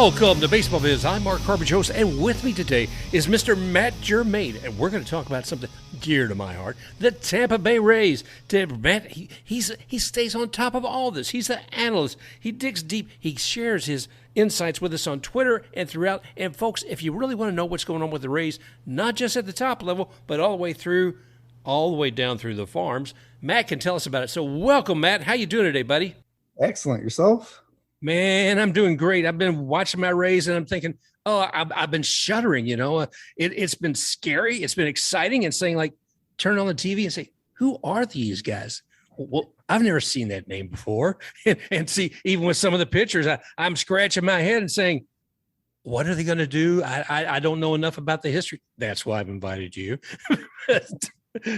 Welcome to Baseball Biz. I'm Mark Carbage, host, and with me today is Mr. Matt Germain, and we're going to talk about something dear to my heart, the Tampa Bay Rays. Matt, he stays on top of all this. He's the analyst. He digs deep. He shares his insights with us on Twitter and throughout. And folks, if you really want to know what's going on with the Rays, not just at the top level, but all the way down through the farms, Matt can tell us about it. So welcome, Matt. How you doing today, buddy? Excellent. Yourself? Man, I'm doing great. I've been watching my Rays, and I'm thinking, I've been shuddering, It's been scary. It's been exciting, and saying, like, turn on the TV and say, who are these guys? Well, I've never seen that name before. And see, even with some of the pitchers, I'm scratching my head and saying, what are they going to do? I don't know enough about the history. That's why I've invited you.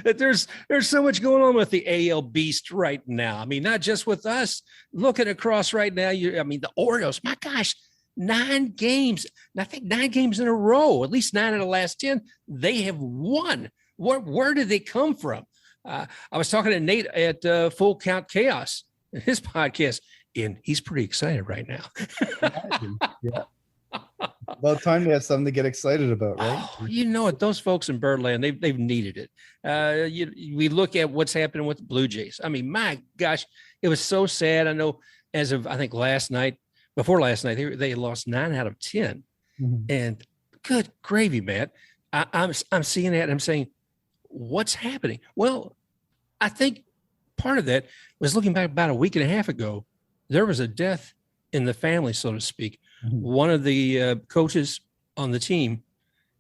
There's so much going on with the AL beast right now. I mean, not just with us looking across right now. The Orioles, my gosh, 9 games. I think 9 games in a row, at least 9 of the last 10, they have won. Where did they come from? I was talking to Nate at Full Count Chaos, his podcast, and he's pretty excited right now. Yeah. About time we have something to get excited about, right? Oh, you know it. Those folks in Birdland, they've needed it. We look at what's happening with the Blue Jays. I mean, my gosh, it was so sad. I know as of, I think before last night, they had lost 9 out of 10. Mm-hmm. And good gravy, Matt. I'm seeing that and I'm saying, what's happening? Well, I think part of that was looking back about a week and a half ago, there was a death in the family, so to speak. Mm-hmm. One of the coaches on the team,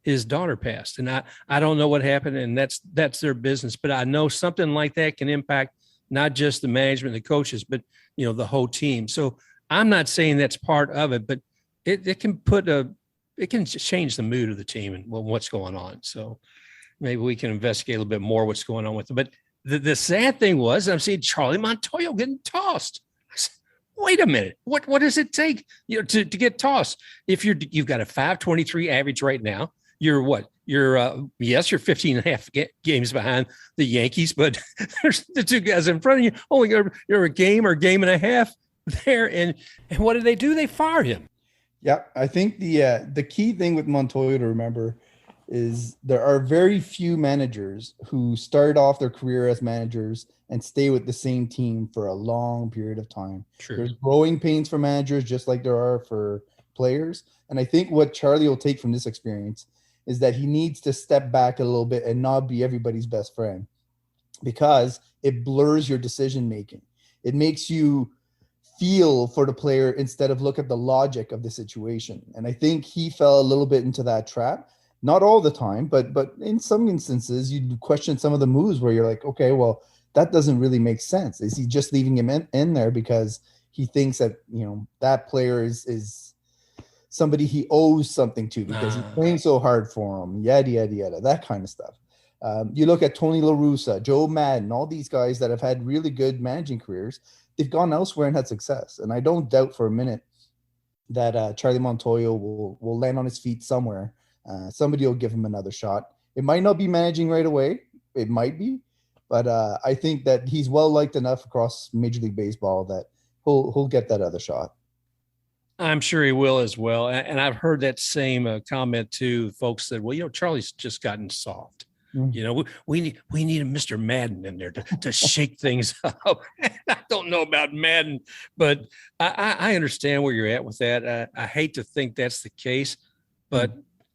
his daughter passed, and I don't know what happened, and that's their business. But I know something like that can impact not just the management, the coaches, but the whole team. So I'm not saying that's part of it, but it can change the mood of the team and what's going on. So maybe we can investigate a little bit more what's going on with it. But the sad thing was I'm seeing Charlie Montoyo getting tossed. Wait a minute. What does it take, to get tossed? If you've got a 5.23 average right now, you're what? You're 15 and a half games behind the Yankees, but there's the 2 guys in front of you. Only you're a game or game and a half there. And what did they do? They fired him. Yeah, I think the key thing with Montoyo to remember is there are very few managers who start off their career as managers and stay with the same team for a long period of time. True. There's growing pains for managers just like there are for players. And I think what Charlie will take from this experience is that he needs to step back a little bit and not be everybody's best friend, because it blurs your decision making. It makes you feel for the player instead of look at the logic of the situation. And I think he fell a little bit into that trap. Not all the time, but in some instances, you question some of the moves where you're like, okay, well, that doesn't really make sense. Is he just leaving him in there because he thinks that, that player is somebody he owes something to because he's playing so hard for him, yada, yada, yada, that kind of stuff. You look at Tony La Russa, Joe Madden, all these guys that have had really good managing careers, they've gone elsewhere and had success. And I don't doubt for a minute that Charlie Montoyo will land on his feet somewhere. Somebody will give him another shot. It might not be managing right away. It might be, but I think that he's well liked enough across Major League Baseball that he'll get that other shot. I'm sure he will as well. And I've heard that same comment too. Folks said, well, Charlie's just gotten soft. Mm-hmm. We need a Mr. Madden in there to shake things up. I don't know about Madden, but I understand where you're at with that. I hate to think that's the case, but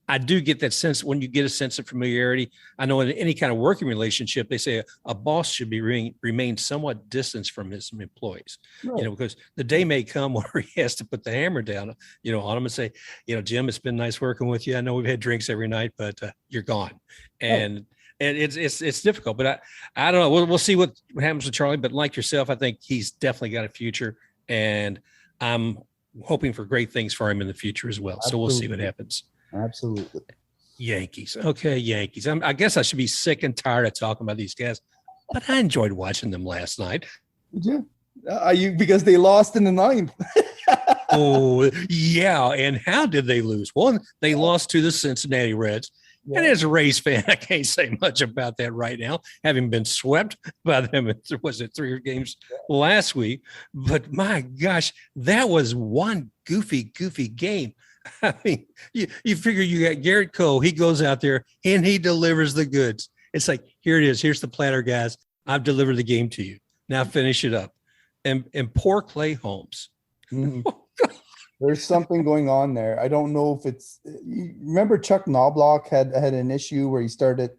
I do get that sense when you get a sense of familiarity. I know in any kind of working relationship, they say a boss should remain somewhat distanced from his employees, right. Because the day may come where he has to put the hammer down, on them and say, Jim, it's been nice working with you. I know we've had drinks every night, but you're gone. And it's difficult, but I don't know. We'll see what happens with Charlie, but like yourself, I think he's definitely got a future, and I'm hoping for great things for him in the future as well. Absolutely. So we'll see what happens. Absolutely. Yankees. Okay, Yankees. I guess I should be sick and tired of talking about these guys, but I enjoyed watching them last night. Yeah. Because they lost in the 9th. Oh, yeah. And how did they lose? One, they lost to the Cincinnati Reds. And as a Rays fan, I can't say much about that right now, having been swept by them. Was it 3 games last week? But my gosh, that was one goofy game. I mean, you figure you got Garrett Cole. He goes out there and he delivers the goods. It's like, here it is. Here's the platter, guys. I've delivered the game to you. Now finish it up. And poor Clay Holmes. Mm-hmm. There's something going on there. I don't know if it's. You remember Chuck Knobloch had an issue where he started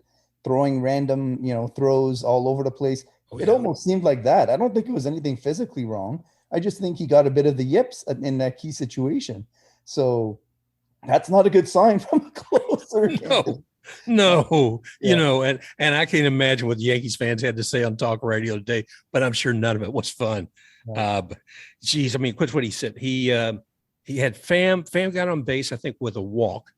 throwing random, throws all over the place. Oh, yeah. It almost seemed like that. I don't think it was anything physically wrong. I just think he got a bit of the yips in that key situation. So that's not a good sign from a closer. No, yeah. And I can't imagine what the Yankees fans had to say on talk radio today, but I'm sure none of it was fun. Yeah. But geez, I mean, quit what he said. He had Pham got on base, I think, with a walk.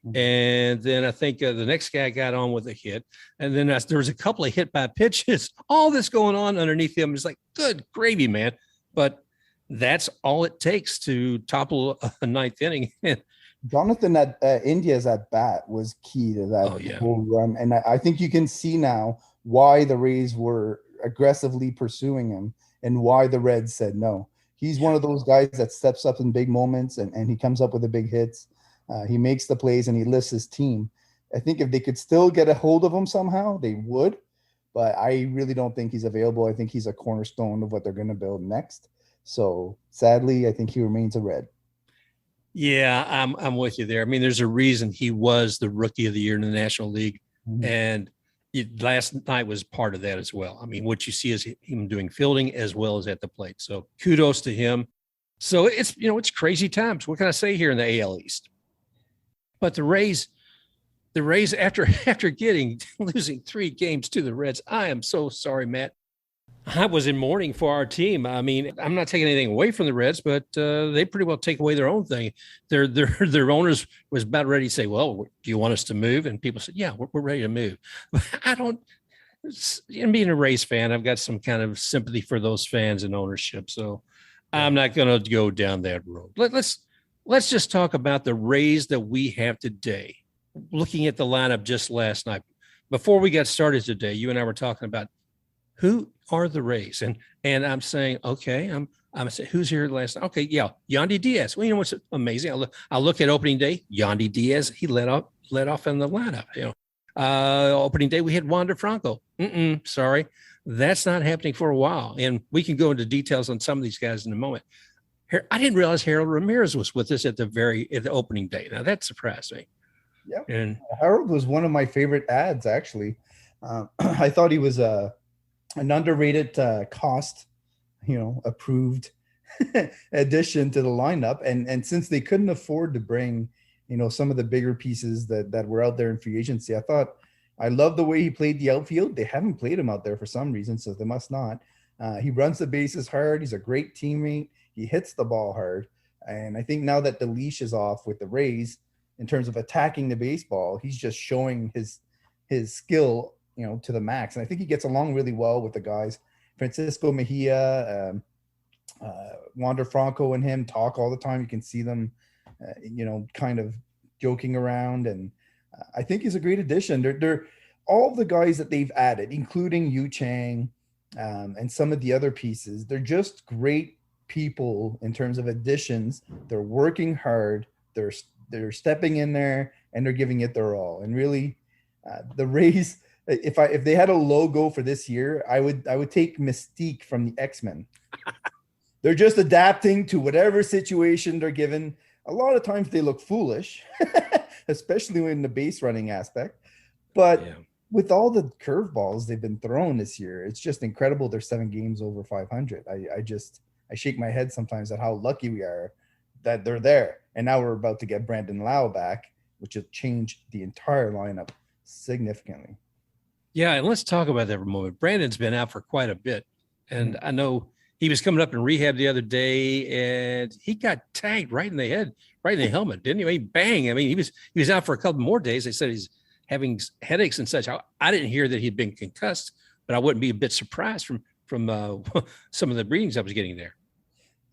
Mm-hmm. And then I think the next guy got on with a hit. And then there was a couple of hit by pitches, all this going on underneath him. It's like, good gravy, man. But that's all it takes to topple a ninth inning. Jonathan India's at bat was key to that whole run. And I think you can see now why the Rays were aggressively pursuing him and why the Reds said no. He's one of those guys that steps up in big moments and he comes up with the big hits. He makes the plays and he lifts his team. I think if they could still get a hold of him somehow, they would. But I really don't think he's available. I think he's a cornerstone of what they're going to build next. So sadly, I think he remains a Red. Yeah, I'm with you there. I mean, there's a reason he was the Rookie of the Year in the National League. Mm-hmm. And last night was part of that as well. I mean, what you see is him doing fielding as well as at the plate. So kudos to him. So it's crazy times. What can I say here in the AL East? But the Rays after losing 3 games to the Reds, I am so sorry, Matt. I was in mourning for our team. I mean, I'm not taking anything away from the Reds, but they pretty well take away their own thing. Their owners was about ready to say, well, do you want us to move? And people said, yeah, we're ready to move. But I don't, and being a Rays fan, I've got some kind of sympathy for those fans and ownership. So I'm not going to go down that road. Let's just talk about the Rays that we have today. Looking at the lineup just last night, before we got started today, you and I were talking about who are the Rays? And I'm saying, okay, I'm saying, who's here last night? Okay, yeah, Yandy Diaz. Well, you know what's amazing? I look at opening day, Yandy Diaz, he led off in the lineup. Opening day, we had Wander Franco. Sorry, that's not happening for a while. And we can go into details on some of these guys in a moment. I didn't realize Harold Ramirez was with us at the opening day. Now that surprised me. Yeah, and Harold was one of my favorite ads, actually. I thought he was an underrated cost, approved addition to the lineup. And since they couldn't afford to bring, some of the bigger pieces that were out there in free agency, I love the way he played the outfield. They haven't played him out there for some reason, so they must not. He runs the bases hard. He's a great teammate. He hits the ball hard. And I think now that the leash is off with the Rays in terms of attacking the baseball, he's just showing his skill, to the max. And I think he gets along really well with the guys. Francisco Mejia, Wander Franco and him talk all the time. You can see them, kind of joking around. And I think he's a great addition. They're all the guys that they've added, including Yu Chang and some of the other pieces. They're just great people in terms of additions. They're working hard. They're stepping in there and they're giving it their all. And really, the Rays, if they had a logo for this year, I would take Mystique from the X-Men. They're just adapting to whatever situation they're given. A lot of times they look foolish, especially in the base running aspect. But with all the curveballs they've been thrown this year, it's just incredible. They're 7 games over 500. I shake my head sometimes at how lucky we are that they're there. And now we're about to get Brandon Lowe back, which will change the entire lineup significantly. Yeah, and let's talk about that for a moment. Brandon's been out for quite a bit. And I know he was coming up in rehab the other day, and he got tagged right in the head, right in the helmet, didn't he? I mean, bang. I mean, he was out for a couple more days. They said he's having headaches and such. I didn't hear that he'd been concussed, but I wouldn't be a bit surprised from some of the readings I was getting there.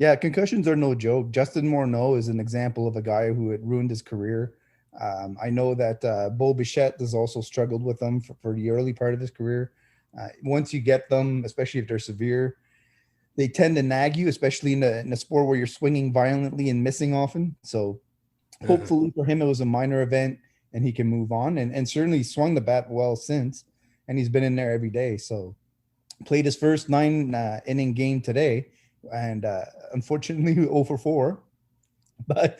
Yeah, concussions are no joke. Justin Morneau is an example of a guy who had ruined his career I know that Bo Bichette has also struggled with them for the early part of his career. Once you get them, especially if they're severe, they tend to nag you, especially in a sport where you're swinging violently and missing often. So hopefully for him, it was a minor event and he can move on. And certainly swung the bat well since, and he's been in there every day. So played his first 9 inning game today, and unfortunately 0 for 4. But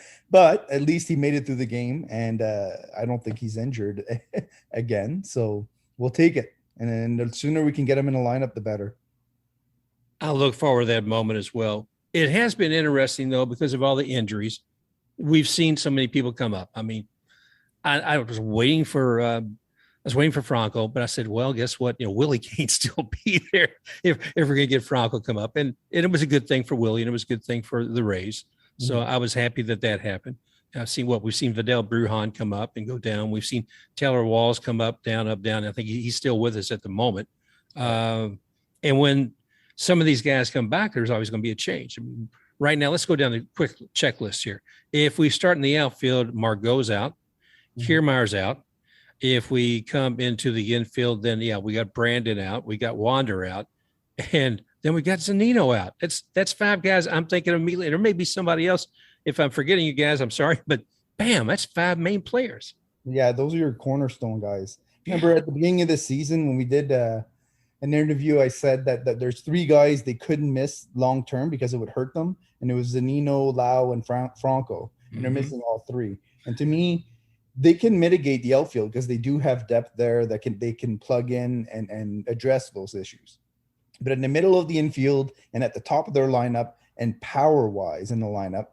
at least he made it through the game, and I don't think he's injured again. So we'll take it. And then the sooner we can get him in the lineup, the better. I look forward to that moment as well. It has been interesting, though, because of all the injuries. We've seen so many people come up. I mean, I was waiting for Franco, but I said, well, guess what? Willie can't still be there if we're going to get Franco come up. And it was a good thing for Willie, and it was a good thing for the Rays. So I was happy that happened. We've seen Vidal Brujan come up and go down. We've seen Taylor Walls come up, down. I think he's still with us at the moment. And when some of these guys come back, there's always going to be a change. I mean, right now, let's go down the quick checklist here. If we start in the outfield, Margot's out, Kiermaier's out. If we come into the infield, then we got Brandon out, we got Wander out, and then we got Zunino out. That's 5 guys. I'm thinking immediately. There may be somebody else. If I'm forgetting you guys, I'm sorry, but bam, that's 5 main players. Yeah, those are your cornerstone guys. Remember at the beginning of the season when we did an interview, I said that there's 3 guys they couldn't miss long term because it would hurt them, and it was Zunino, Lowe, and Franco, and they're missing all 3. And to me, they can mitigate the outfield because they do have depth there that they can plug in and address those issues. But in the middle of the infield and at the top of their lineup and power-wise in the lineup,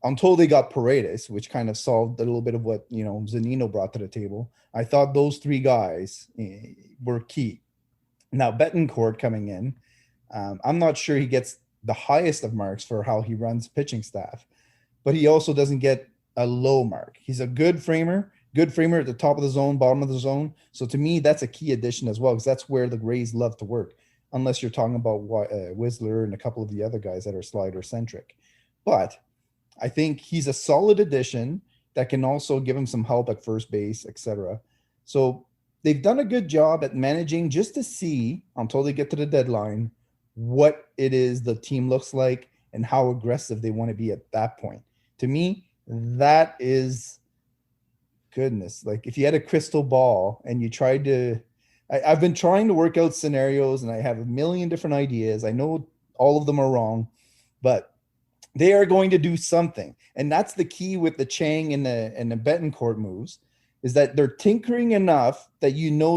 until they got Paredes, which kind of solved a little bit of what Zunino brought to the table, I thought those 3 guys were key. Now, Bethancourt coming in, I'm not sure he gets the highest of marks for how he runs pitching staff, but he also doesn't get a low mark. He's a good framer at the top of the zone, bottom of the zone. So to me, that's a key addition as well, because that's where the Rays love to work, unless you're talking about Whistler and a couple of the other guys that are slider-centric. But I think he's a solid addition that can also give him some help at first base, etc. So they've done a good job at managing just to see, until they get to the deadline, what it is the team looks like and how aggressive they want to be at that point. To me, that is goodness. Like if you had a crystal ball and you tried to, I've been trying to work out scenarios and I have a million different ideas. I know all of them are wrong, but they are going to do something. And that's the key with the Chang and the Bethancourt moves, is that they're tinkering enough that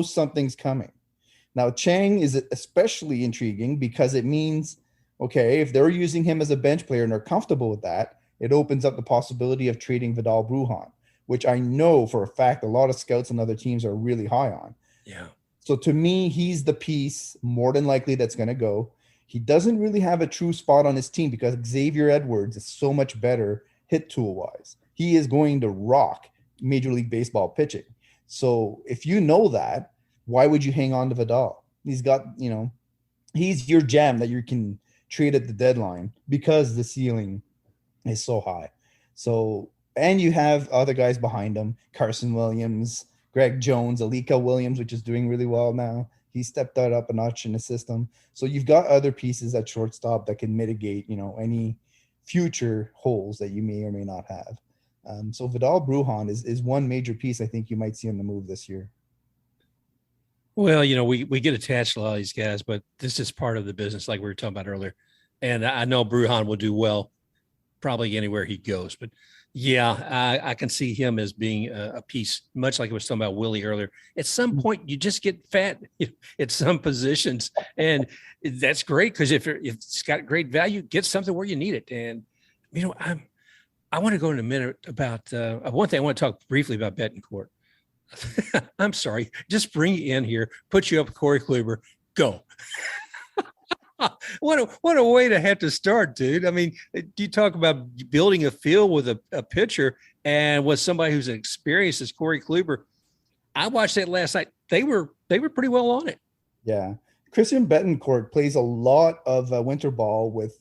something's coming. Now, Chang is especially intriguing because it means, okay, if they're using him as a bench player and they're comfortable with that, it opens up the possibility of trading Vidal Brujan, which I know for a fact a lot of scouts and other teams are really high on. Yeah. So to me, he's the piece more than likely that's going to go. He doesn't really have a true spot on his team because Xavier Edwards is so much better hit tool-wise. He is going to rock Major League Baseball pitching. So if you know that, why would you hang on to Vidal? He's got, he's your gem that you can trade at the deadline because the ceiling is so high. So, and you have other guys behind him, Carson Williams, Greg Jones, Alika Williams, which is doing really well now. He stepped that up a notch in the system. So you've got other pieces at shortstop that can mitigate, any future holes that you may or may not have. So Vidal Brujan is one major piece I think you might see on the move this year. Well, we get attached to a lot of these guys, but this is part of the business like we were talking about earlier. And I know Brujan will do well probably anywhere he goes. But yeah, I can see him as being a piece, much like I was talking about Willie earlier. At some point, you just get fat at some positions, and that's great because if it's got great value, get something where you need it. And I want to go in a minute about one thing. I want to talk briefly about Bethancourt. I'm sorry, just bring you in here, put you up, Corey Kluber, go. What a way to have to start, dude. I mean, you talk about building a field with a pitcher and with somebody who's experienced as Corey Kluber. I watched that last night. They were pretty well on it. Yeah. Christian Bethancourt plays a lot of winter ball with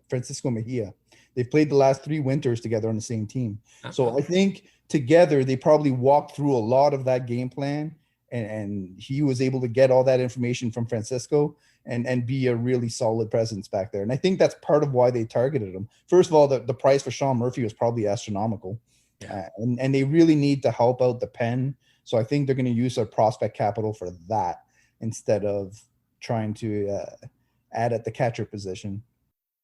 Francisco Mejia. They've played the last 3 winters together on the same team. Uh-huh. So I think together, they probably walked through a lot of that game plan, and he was able to get all that information from Francisco and be a really solid presence back there. And I think that's part of why they targeted him. First of all, the price for Sean Murphy was probably astronomical. Yeah. And they really need to help out the pen. So I think they're going to use their prospect capital for that instead of trying to add at the catcher position.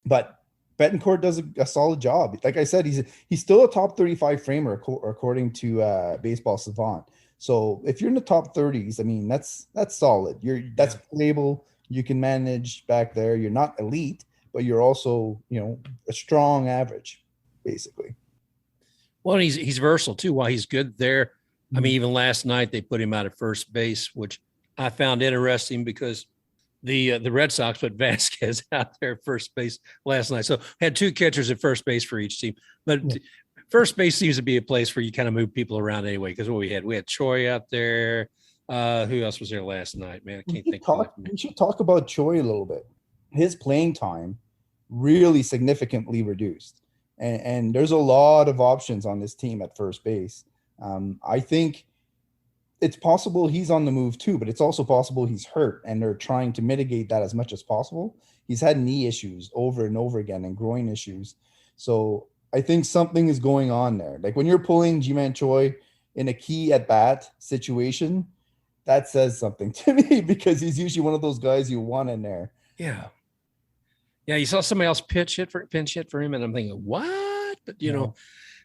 But Bethancourt does a solid job. Like I said, he's still a top 35 framer according to Baseball Savant. So if you're in the top 30s, I mean, that's solid. That's playable. You can manage back there. You're not elite, but you're also, a strong average, basically. Well, he's versatile too. While he's good there, I mean, even last night they put him out at first base, which I found interesting because the Red Sox put Vasquez out there at first base last night. So had two catchers at first base for each team. But first base seems to be a place where you kind of move people around anyway. Because what we had Choi out there. Who else was there last night, man? I can't think of it. We should talk about Choi a little bit. His playing time really significantly reduced. And there's a lot of options on this team at first base. I think it's possible he's on the move too, but it's also possible he's hurt and they're trying to mitigate that as much as possible. He's had knee issues over and over again and groin issues. So I think something is going on there. Like when you're pulling Ji-man Choi in a key at bat situation, that says something to me because he's usually one of those guys you want in there. Yeah. Yeah. You saw somebody else pinch hit for him. And I'm thinking, what? But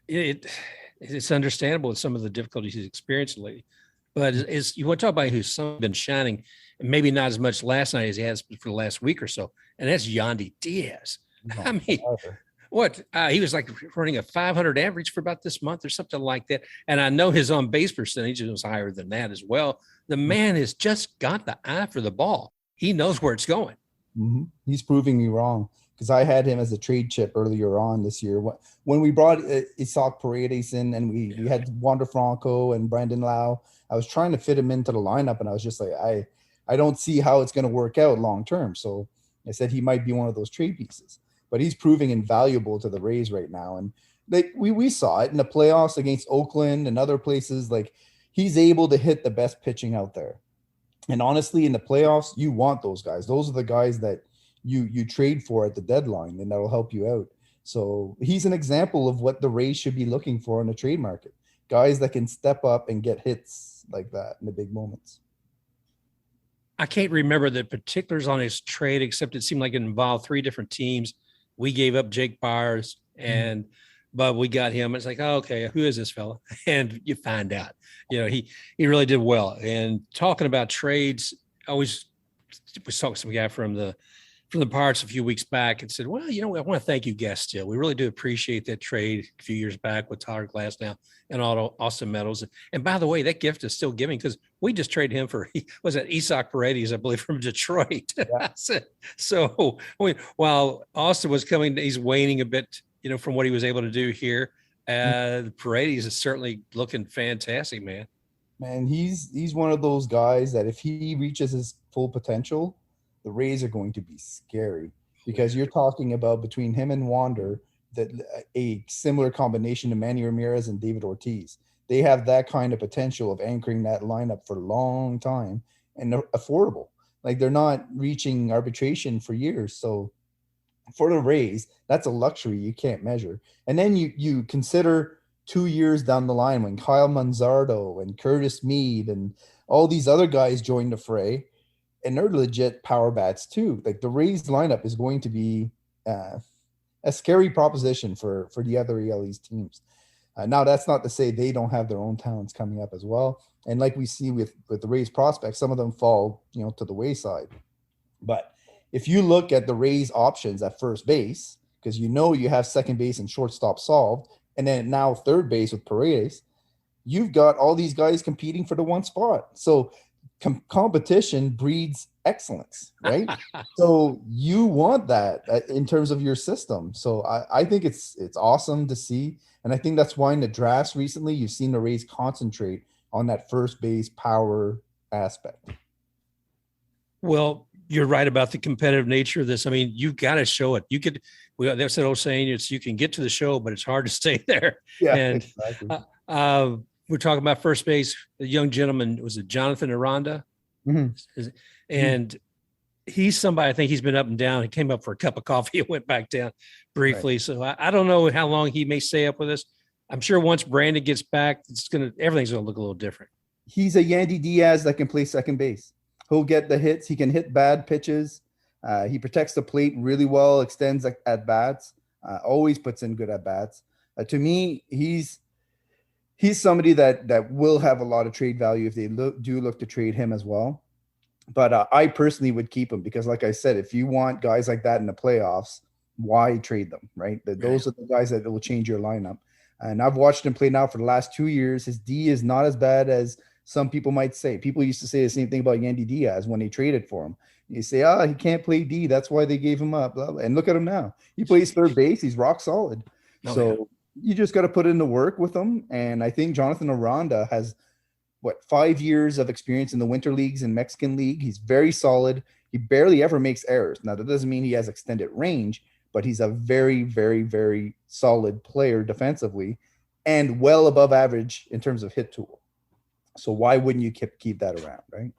it's understandable with some of the difficulties he's experienced lately. But you want to talk about who's been shining, and maybe not as much last night as he has for the last week or so. And that's Yandy Diaz. No, I mean, what? He was like running a 500 average for about this month or something like that. And I know his on base percentage was higher than that as well. The man has just got the eye for the ball. He knows where it's going. Mm-hmm. He's proving me wrong because I had him as a trade chip earlier on this year. When we brought Isaac Paredes in and we had Wander Franco and Brandon Lowe, I was trying to fit him into the lineup and I was just like, I don't see how it's going to work out long term. So I said he might be one of those trade pieces, but he's proving invaluable to the Rays right now. And we saw it in the playoffs against Oakland and other places. Like he's able to hit the best pitching out there. And honestly, in the playoffs, you want those guys. Those are the guys that you trade for at the deadline, and that'll help you out. So he's an example of what the Rays should be looking for in the trade market. Guys that can step up and get hits like that in the big moments. I can't remember the particulars on his trade, except it seemed like it involved three different teams. We gave up Jake Byers but we got him. It's like, oh, okay, who is this fella? And you find out, he really did well. And talking about trades, we talked to some guy from the Pirates a few weeks back and said, well, I want to thank you guys still. We really do appreciate that trade a few years back with Tyler Glasnow and Austin Meadows. And by the way, that gift is still giving because we just traded him for, Isaac Paredes, I believe, from Detroit. Yeah. So while Austin was coming, he's waning a bit, from what he was able to do here. Paredes is certainly looking fantastic, man. Man, he's one of those guys that if he reaches his full potential, the Rays are going to be scary because you're talking about between him and Wander that a similar combination to Manny Ramirez and David Ortiz. They have that kind of potential of anchoring that lineup for a long time and they're affordable. Like they're not reaching arbitration for years. So for the Rays, that's a luxury you can't measure. And then you consider 2 years down the line when Kyle Manzardo and Curtis Mead and all these other guys join the fray, and they're legit power bats too. Like the Rays lineup is going to be a scary proposition for the other ELE's teams. Now that's not to say they don't have their own talents coming up as well. And like we see with the Rays prospects, some of them fall, to the wayside. But if you look at the Rays options at first base, because you have second base and shortstop solved, and then now third base with Paredes, you've got all these guys competing for the one spot. So competition breeds excellence, right? So you want that in terms of your system. So I think it's awesome to see. And I think that's why in the drafts recently, you've seen the Rays concentrate on that first base power aspect. Well, you're right about the competitive nature of this. I mean, you've got to show it. There's that old saying, you can get to the show, but it's hard to stay there. Yeah, and exactly. We're talking about first base. The young gentleman, was it Jonathan Aranda? Mm-hmm. And he's somebody, I think he's been up and down. He came up for a cup of coffee and went back down briefly. Right. So I don't know how long he may stay up with us. I'm sure once Brandon gets back, everything's going to look a little different. He's a Yandy Diaz that can play second base. He'll get the hits. He can hit bad pitches. He protects the plate really well, extends at bats, always puts in good at bats. To me, he's somebody that will have a lot of trade value if they do look to trade him as well. But I personally would keep him because, like I said, if you want guys like that in the playoffs, why trade them, right? Those are the guys that will change your lineup. And I've watched him play now for the last 2 years. His D is not as bad as some people might say. People used to say the same thing about Yandy Diaz when they traded for him. You say, he can't play D. That's why they gave him up. Blah, blah. And look at him now. He plays third base. He's rock solid. You just got to put in the work with him. And I think Jonathan Aranda has, 5 years of experience in the winter leagues and Mexican league. He's very solid. He barely ever makes errors. Now, that doesn't mean he has extended range, but he's a very, very, very solid player defensively and well above average in terms of hit tool. So why wouldn't you keep that around, right?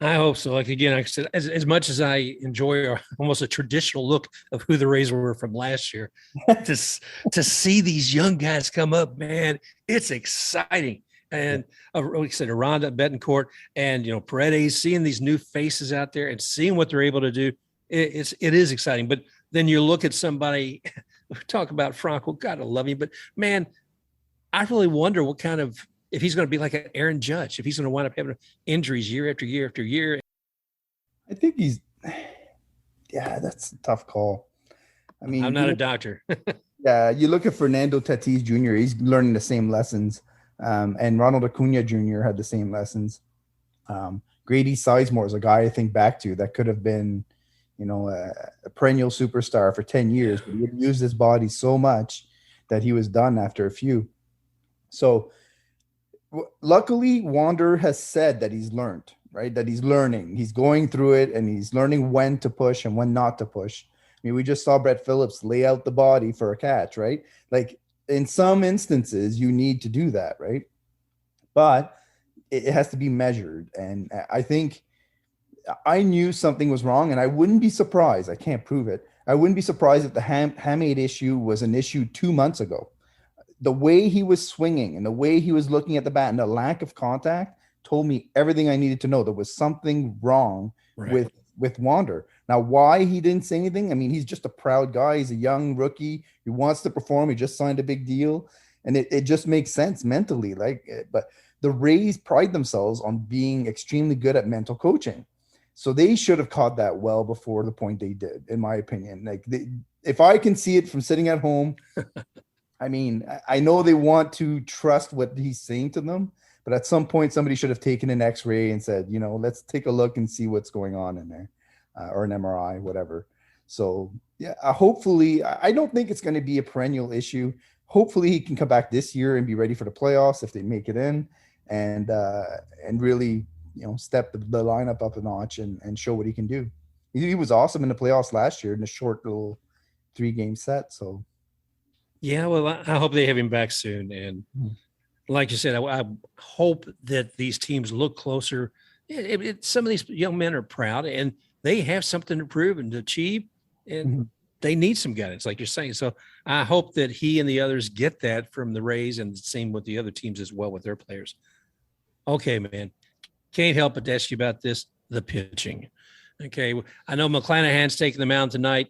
I hope so. Like I said, as much as I enjoy almost a traditional look of who the Rays were from last year, to see these young guys come up, man, it's exciting. And like I said, Aranda, Bethancourt, and Paredes, seeing these new faces out there and seeing what they're able to do, it is exciting. But then you look at somebody, talk about Franco, God, I love you, but man, I really wonder if he's going to be like an Aaron Judge, if he's going to wind up having injuries year after year after year. I think that's a tough call. I mean, I'm not a doctor. You look at Fernando Tatis Jr., he's learning the same lessons. And Ronald Acuna Jr. had the same lessons. Grady Sizemore is a guy I think back to that could have been, a perennial superstar for 10 years, but he would use his body so much that he was done after a few. So luckily, Wander has said that he's learned, right? That he's learning. He's going through it, and he's learning when to push and when not to push. I mean, we just saw Brett Phillips lay out the body for a catch, right? Like, in some instances, you need to do that, right? But it has to be measured. And I think I knew something was wrong, and I wouldn't be surprised. I can't prove it. I wouldn't be surprised if the hamate issue was an issue 2 months ago. The way he was swinging and the way he was looking at the bat and the lack of contact told me everything I needed to know. There was something wrong with Wander. Now, why he didn't say anything? I mean, he's just a proud guy. He's a young rookie. He wants to perform. He just signed a big deal. And it just makes sense mentally. But the Rays pride themselves on being extremely good at mental coaching. So they should have caught that well before the point they did, in my opinion. If I can see it from sitting at home, I mean, I know they want to trust what he's saying to them, but at some point somebody should have taken an X-ray and said, let's take a look and see what's going on in there, or an MRI, whatever. So hopefully, I don't think it's going to be a perennial issue. Hopefully he can come back this year and be ready for the playoffs if they make it in, and really, step the lineup up a notch and show what he can do. He was awesome in the playoffs last year in a short little 3-game set. So. Yeah, well, I hope they have him back soon. And like you said, I hope that these teams look closer. Some of these young men are proud, and they have something to prove and to achieve, and they need some guidance, like you're saying. So I hope that he and the others get that from the Rays, and the same with the other teams as well with their players. Okay, man. Can't help but ask you about this, the pitching. Okay, I know McClanahan's taking the mound tonight.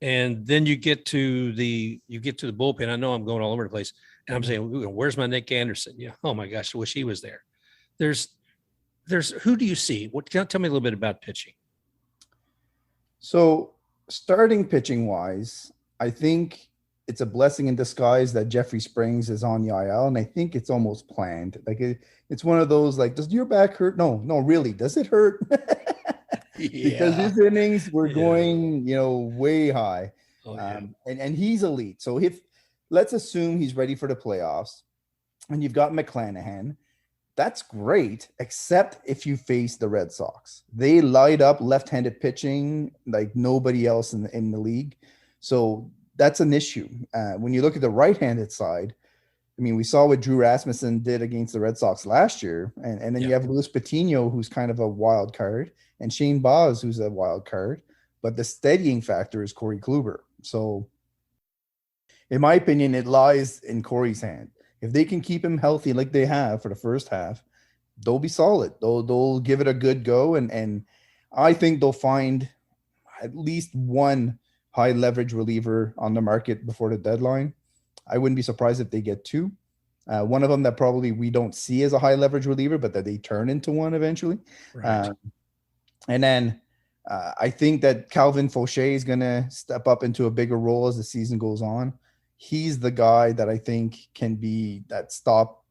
And then you get to the bullpen. I know I'm going all over the place, and I'm saying, "Where's my Nick Anderson?" Yeah. Oh my gosh, I wish he was there. There's who do you see? Tell me a little bit about pitching. So starting pitching wise, I think it's a blessing in disguise that Jeffrey Springs is on the IL, and I think it's almost planned. It's one of those does your back hurt? No, really. Does it hurt? Because his innings were going, way high. And he's elite. So let's assume he's ready for the playoffs, and you've got McClanahan, that's great, except if you face the Red Sox. They light up left-handed pitching like nobody else in the league. So that's an issue. When you look at the right-handed side, I mean, we saw what Drew Rasmussen did against the Red Sox last year. And then you have Luis Patino, who's kind of a wild card, and Shane Baz, who's a wild card. But the steadying factor is Corey Kluber. So, in my opinion, it lies in Corey's hand. If they can keep him healthy like they have for the first half, they'll be solid. They'll give it a good go. And I think they'll find at least one high leverage reliever on the market before the deadline. I wouldn't be surprised if they get two. One of them that probably we don't see as a high leverage reliever, but that they turn into one eventually. Right. And then I think that Calvin Fauché is going to step up into a bigger role as the season goes on. He's the guy that I think can be that stop,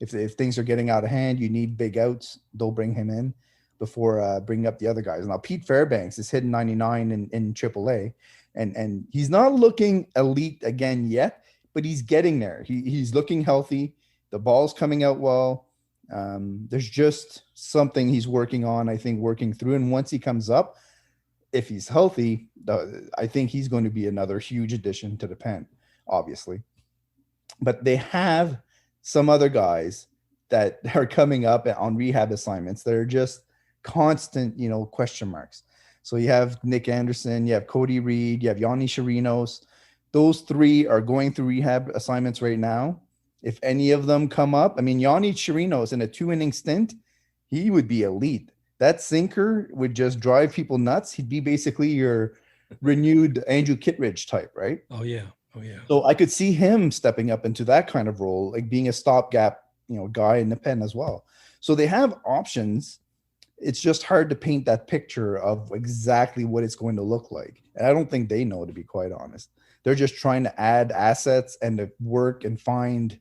if things are getting out of hand, you need big outs, they'll bring him in before bringing up the other guys. Now, Pete Fairbanks is hitting 99 in AAA, and he's not looking elite again yet, but he's getting there. He's looking healthy. The ball's coming out well. There's just something he's working on, I think, working through. And once he comes up, if he's healthy, I think he's going to be another huge addition to the pen, obviously. But they have some other guys that are coming up on rehab assignments that are just constant, question marks. So you have Nick Anderson, you have Cody Reed, you have Yanni Chirinos. Those three are going through rehab assignments right now. If any of them come up, I mean, Yanni Chirinos in a 2-inning stint, he would be elite. That sinker would just drive people nuts. He'd be basically your renewed Andrew Kittredge type, right? Oh, yeah. So I could see him stepping up into that kind of role, like being a stopgap, guy in the pen as well. So they have options. It's just hard to paint that picture of exactly what it's going to look like. And I don't think they know, to be quite honest. They're just trying to add assets and to work and find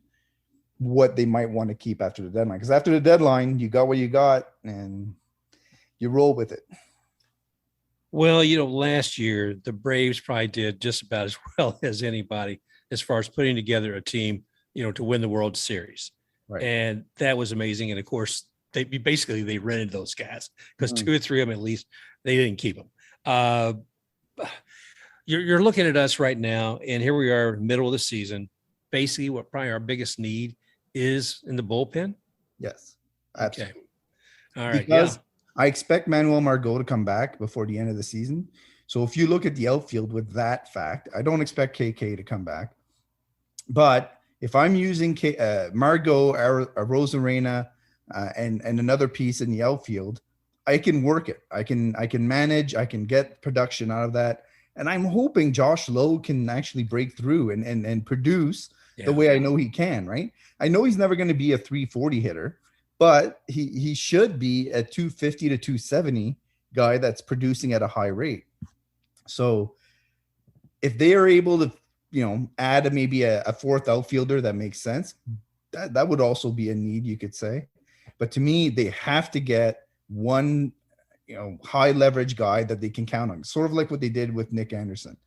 what they might want to keep after the deadline. Because after the deadline, you got what you got and you roll with it. Well, last year, the Braves probably did just about as well as anybody as far as putting together a team, to win the World Series. Right. And that was amazing. And of course, they rented those guys because 2 or 3 of them, at least, they didn't keep them. You're looking at us right now, and here we are, middle of the season. Basically, what probably our biggest need is in the bullpen. Yes. Absolutely. Okay. All right. Because I expect Manuel Margot to come back before the end of the season. So if you look at the outfield with that fact, I don't expect KK to come back. But if I'm using Margot, Rosarena, and another piece in the outfield, I can work it. I can manage. I can get production out of that. And I'm hoping Josh Lowe can actually break through and produce the way I know he can, right? I know he's never going to be a 340 hitter, but he should be a 250 to 270 guy that's producing at a high rate. So if they are able to, add maybe a fourth outfielder that makes sense, that would also be a need, you could say. But to me, they have to get one, high leverage guy that they can count on, sort of like what they did with Nick Anderson.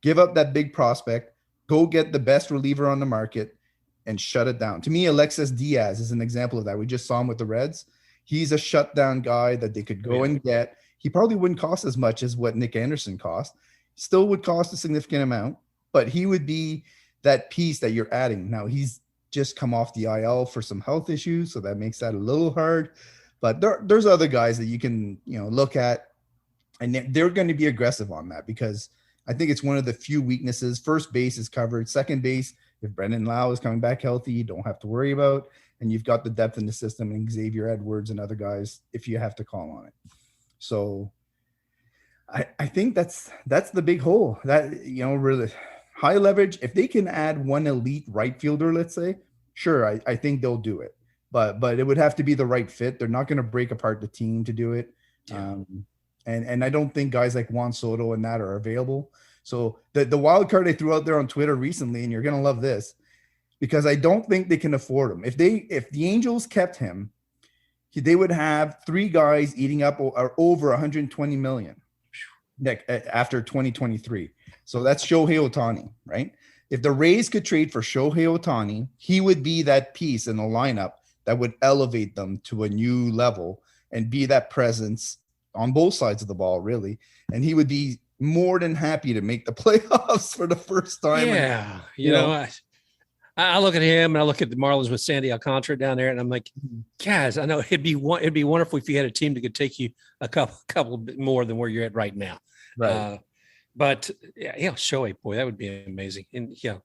Give up that big prospect, go get the best reliever on the market, and shut it down. To me, Alexis Diaz is an example of that. We just saw him with the Reds. He's a shutdown guy that they could go and get. He probably wouldn't cost as much as what Nick Anderson cost. Still would cost a significant amount, but he would be that piece that you're adding. Now, he's just come off the IL for some health issues, so that makes that a little hard. But there's other guys that you can, look at, and they're going to be aggressive on that because I think it's one of the few weaknesses. First base is covered. Second base, if Brendan Lowe is coming back healthy, you don't have to worry about. And you've got the depth in the system and Xavier Edwards and other guys if you have to call on it. So I think that's the big hole. That, really high leverage. If they can add one elite right fielder, let's say, sure, I think they'll do it. But it would have to be the right fit. They're not going to break apart the team to do it. Yeah. And I don't think guys like Juan Soto and that are available. So the wild card I threw out there on Twitter recently, and you're going to love this, because I don't think they can afford him. If the Angels kept him, they would have 3 guys eating up or over 120 million after 2023. So that's Shohei Ohtani, right? If the Rays could trade for Shohei Ohtani, he would be that piece in the lineup that would elevate them to a new level and be that presence on both sides of the ball, really. And he would be more than happy to make the playoffs for the first time. Yeah. I look at him and I look at the Marlins with Sandy Alcantara down there, and I'm like, guys, I know it'd be wonderful if you had a team that could take you a couple bit more than where you're at right now. Right. But yeah, Shohei, boy, that would be amazing. And yeah,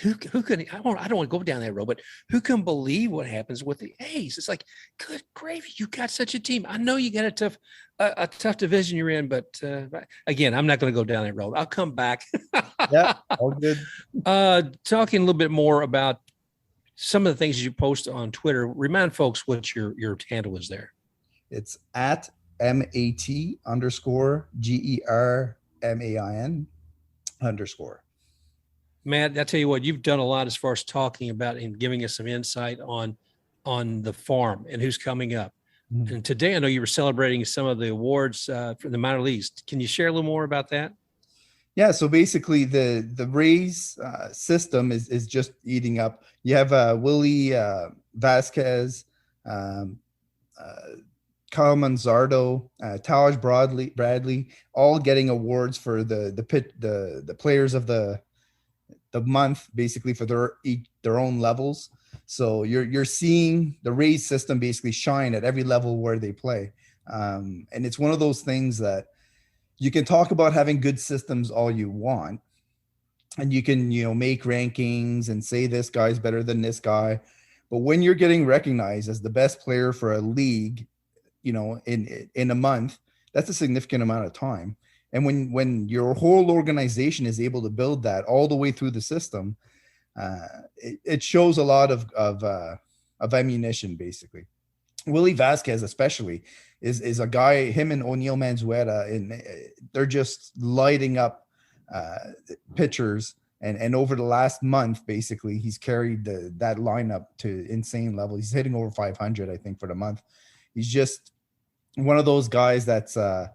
who could I don't want to go down that road, but who can believe what happens with the A's? It's like, good gravy, you got such a team. I know you got a tough division you're in, but again, I'm not going to go down that road. I'll come back. Yeah, all good. Talking a little bit more about some of the things you post on Twitter. Remind folks what your handle is there. It's at MAT_GERMAIN_. Matt, I tell you what, you've done a lot as far as talking about and giving us some insight on the farm and who's coming up. Mm-hmm. And today, I know you were celebrating some of the awards from the minor leagues. Can you share a little more about that? Yeah, so basically the Rays system is just eating up. You have Willie Vasquez, Kyle Manzardo, Taj Bradley, all getting awards for the players of the month, basically for their own levels. So you're seeing the Rays system basically shine at every level where they play, and it's one of those things that you can talk about having good systems all you want, and you can make rankings and say this guy's better than this guy, but when you're getting recognized as the best player for a league, in a month, that's a significant amount of time. And when your whole organization is able to build that all the way through the system, it shows a lot of ammunition, basically. Willie Vasquez especially is a guy, him and O'Neill Manzueta, and they're just lighting up pitchers. And over the last month, basically, he's carried that lineup to insane level. He's hitting over 500, I think, for the month. He's just one of those guys that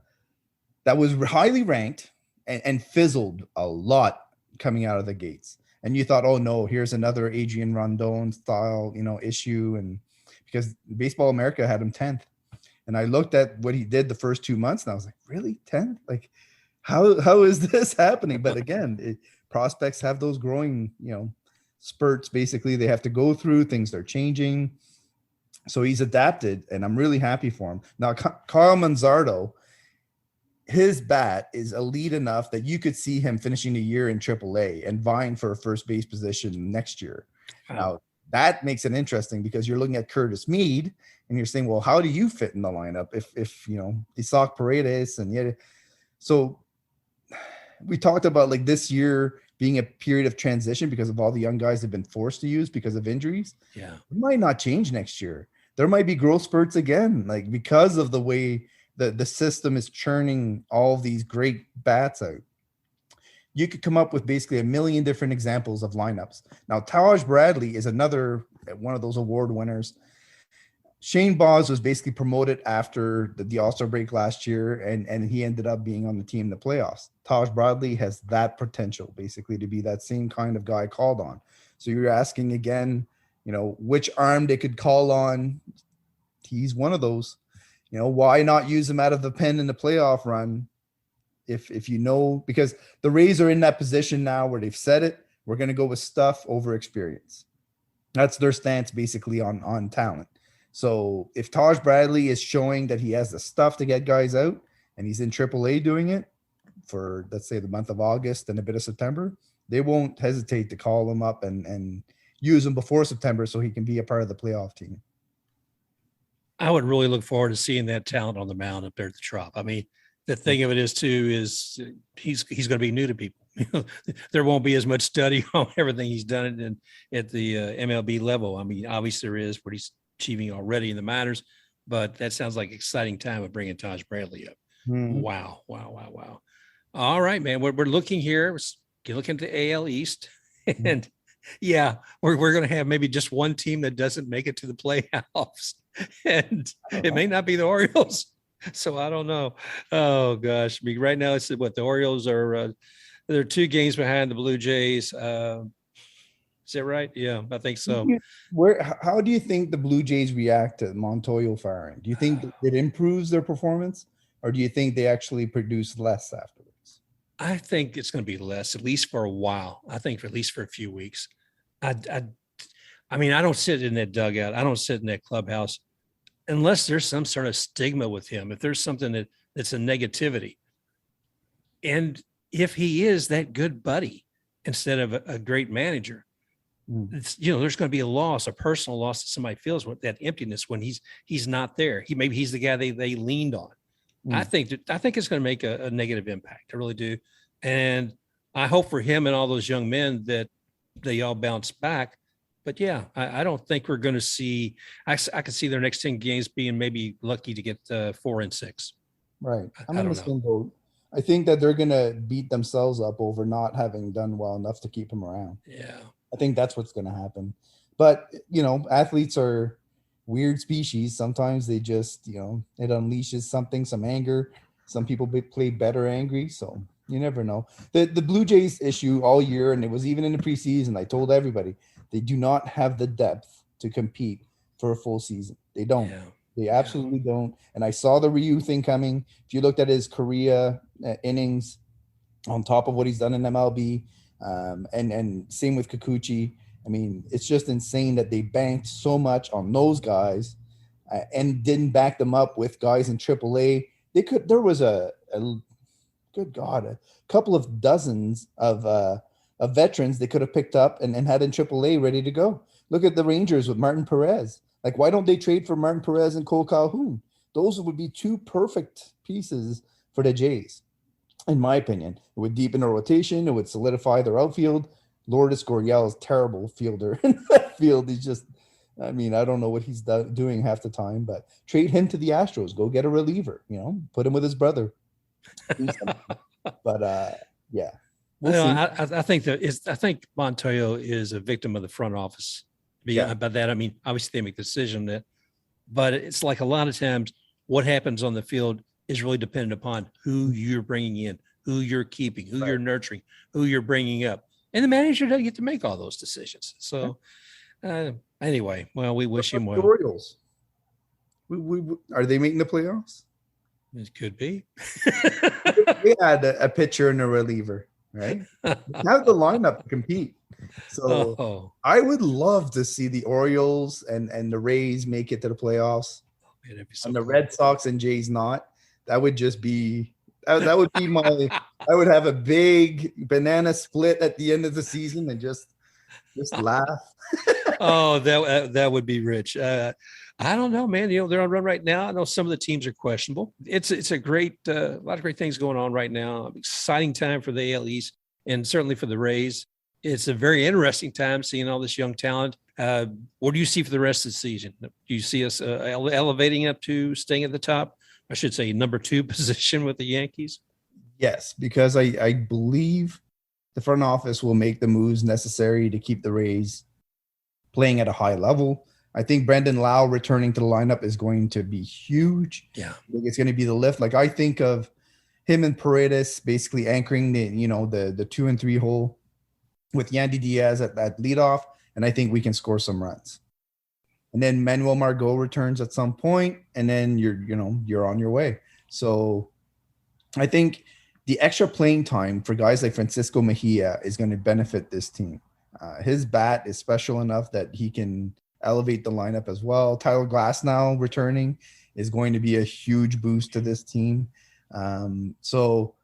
was highly ranked and fizzled a lot coming out of the gates. And you thought, oh no, here's another Adrian Rondon style, issue. And because Baseball America had him 10th. And I looked at what he did the first 2 months and I was like, really, 10th? Like, how is this happening? But again, prospects have those growing, spurts. Basically, they have to go through things. They're changing. So he's adapted, and I'm really happy for him. Now, Kyle Manzardo, his bat is elite enough that you could see him finishing a year in AAA and vying for a first base position next year. Wow. Now, that makes it interesting because you're looking at Curtis Mead and you're saying, well, how do you fit in the lineup if Isaac Paredes and yet? So we talked about like this year being a period of transition because of all the young guys have been forced to use because of injuries. Yeah. It might not change next year. There might be growth spurts again, like because of the way the system is churning all these great bats out. You could come up with basically a million different examples of lineups. Now, Taj Bradley is another one of those award winners. Shane Baz was basically promoted after the All-Star break last year, and he ended up being on the team in the playoffs. Taj Bradley has that potential, basically, to be that same kind of guy called on. So you're asking again, which arm they could call on. He's one of those. Why not use him out of the pen in the playoff run? If because the Rays are in that position now where they've said it, we're going to go with stuff over experience. That's their stance basically on talent. So if Taj Bradley is showing that he has the stuff to get guys out and he's in AAA doing it for, let's say, the month of August and a bit of September, they won't hesitate to call him up and use him before September so he can be a part of the playoff team. I would really look forward to seeing that talent on the mound up there at the Trop. I mean, the thing of it is too, is he's going to be new to people. There won't be as much study on everything he's done at the MLB level. I mean, obviously there is what he's achieving already in the minors, but that sounds like exciting time of bringing Taj Bradley up. Mm-hmm. Wow. All right, man. We're looking here. You're looking at the AL East, and yeah, we're going to have maybe just one team that doesn't make it to the playoffs, and it may not be the Orioles. So I don't know. Oh gosh, right now it's what the Orioles are. They're 2 games behind the Blue Jays. Is that right? Yeah, I think so. How do you think the Blue Jays react to Montoyo firing? Do you think it improves their performance, or do you think they actually produce less afterwards? I think it's going to be less, at least for a while. I think at least for a few weeks. I I mean, I don't sit in that dugout. I don't sit in that clubhouse unless there's some sort of stigma with him. If there's something that's a negativity, and if he is that good buddy instead of a great manager, it's, there's going to be a loss, a personal loss that somebody feels with that emptiness when he's not there. Maybe he's the guy they leaned on. I think it's going to make a negative impact. I really do. And I hope for him and all those young men that they all bounce back. But yeah, I don't think we're going to see, I could see their next 10 games being maybe lucky to get 4 and 6. Right. I'm I in the don't know. same boat. I think that they're going to beat themselves up over not having done well enough to keep him around. Yeah. I think that's what's going to happen. But, athletes are weird species. Sometimes they just, it unleashes something, some anger. Some people play better angry. So you never know. The Blue Jays issue all year, and it was even in the preseason, I told everybody, they do not have the depth to compete for a full season. They don't. Yeah. They absolutely don't. And I saw the Ryu thing coming. If you looked at his Korea innings on top of what he's done in MLB, and same with Kikuchi. I mean, it's just insane that they banked so much on those guys and didn't back them up with guys in AAA. There was a good God, a couple of dozens of veterans they could have picked up and had in AAA ready to go. Look at the Rangers with Martin Perez. Like, why don't they trade for Martin Perez and Cole Calhoun? Those would be two perfect pieces for the Jays, in my opinion. It would deepen their rotation. It would solidify their outfield. Lourdes Gurriel is a terrible fielder in that field. He's just, I don't know what he's doing half the time, but trade him to the Astros. Go get a reliever, put him with his brother. But, yeah. We'll see. I think I think Montoyo is a victim of the front office. By that, I mean, obviously they make the decision but it's like a lot of times what happens on the field is really dependent upon who you're bringing in, who you're keeping, who you're nurturing, who you're bringing up. And the manager doesn't get to make all those decisions. So anyway, well, we wish him well. The Orioles. Are they making the playoffs? It could be. They had a pitcher and a reliever, right? Have the lineup to compete. So I would love to see the Orioles and the Rays make it to the playoffs. Man, and the Red Sox and Jays not. That would just be that would be my I would have a big banana split at the end of the season and just laugh. That would be rich. I don't know, man. They're on run right now. I know some of the teams are questionable. It's a great a lot of great things going on right now. Exciting time for the AL East and certainly for the Rays. It's a very interesting time seeing all this young talent. What do you see for the rest of the season? Do you see us elevating up to staying at the top? I should say number 2 position with the Yankees? Yes, because I believe the front office will make the moves necessary to keep the Rays playing at a high level. I think Brandon Lowe returning to the lineup is going to be huge. Yeah. I think it's going to be the lift. Like, I think of him and Paredes basically anchoring the 2 and 3 hole with Yandy Diaz at leadoff, and I think we can score some runs. And then Manuel Margot returns at some point, and then you're on your way. So I think the extra playing time for guys like Francisco Mejia is going to benefit this team. His bat is special enough that he can elevate the lineup as well. Tyler Glasnow returning is going to be a huge boost to this team. So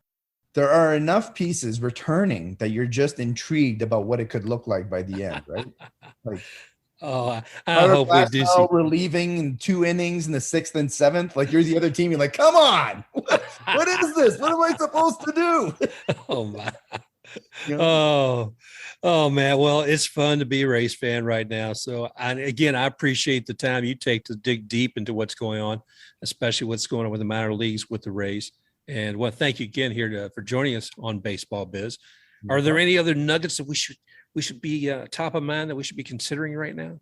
there are enough pieces returning that you're just intrigued about what it could look like by the end, right? Like, I hope we do see relieving in 2 innings in the 6th and 7th. Like, you're the other team. You're like, come on, what is this? What am I supposed to do? Oh my! Oh man! Well, it's fun to be a Rays fan right now. So, I appreciate the time you take to dig deep into what's going on, especially what's going on with the minor leagues with the Rays. And thank you again here for joining us on Baseball Biz. Are there any other nuggets that we should be top of mind that we should be considering right now?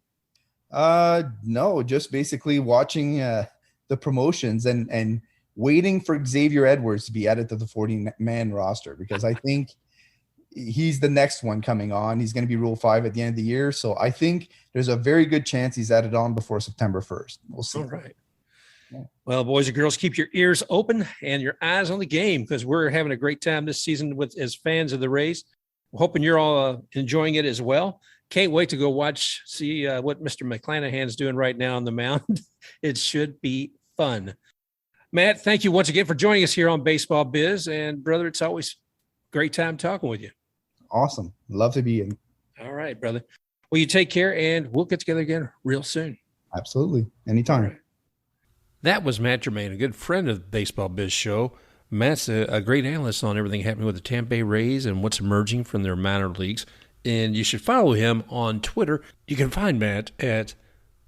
No, just basically watching the promotions and waiting for Xavier Edwards to be added to the 40-man roster, because I think he's the next one coming on. He's going to be Rule 5 at the end of the year. So I think there's a very good chance he's added on before September 1st. We'll see. All right. Well, boys and girls, keep your ears open and your eyes on the game, because we're having a great time this season as fans of the Rays. We're hoping you're all enjoying it as well. Can't wait to go see what Mr. McClanahan's doing right now on the mound. It should be fun. Matt, thank you once again for joining us here on Baseball Biz. And brother, it's always a great time talking with you. Awesome. Love to be in. All right, brother. Well, you take care, and we'll get together again real soon. Absolutely. Anytime. Right. That was Matt Germain, a good friend of the Baseball Biz show. Matt's a great analyst on everything happening with the Tampa Bay Rays and what's emerging from their minor leagues. And you should follow him on Twitter. You can find Matt at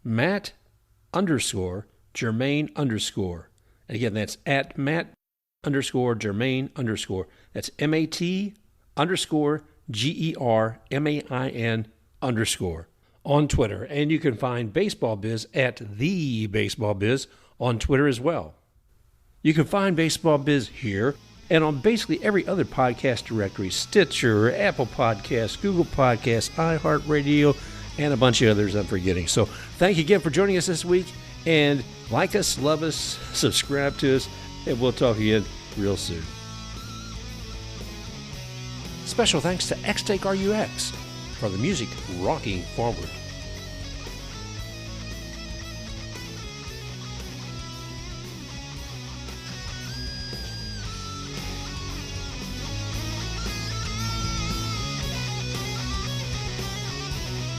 Matt_Germain_. And again, that's at Matt_Germain_. That's MAT_GERMAIN_ on Twitter. And you can find Baseball Biz at The Baseball Biz on Twitter as well. You can find Baseball Biz here and on basically every other podcast directory: Stitcher, Apple Podcasts, Google Podcasts, iHeartRadio, and a bunch of others I'm forgetting. So thank you again for joining us this week. And like us, love us, subscribe to us, and we'll talk again real soon. Special thanks to X-Take RUX for the music rocking forward.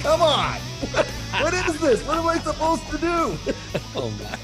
Come on. What is this? What am I supposed to do? Oh, my.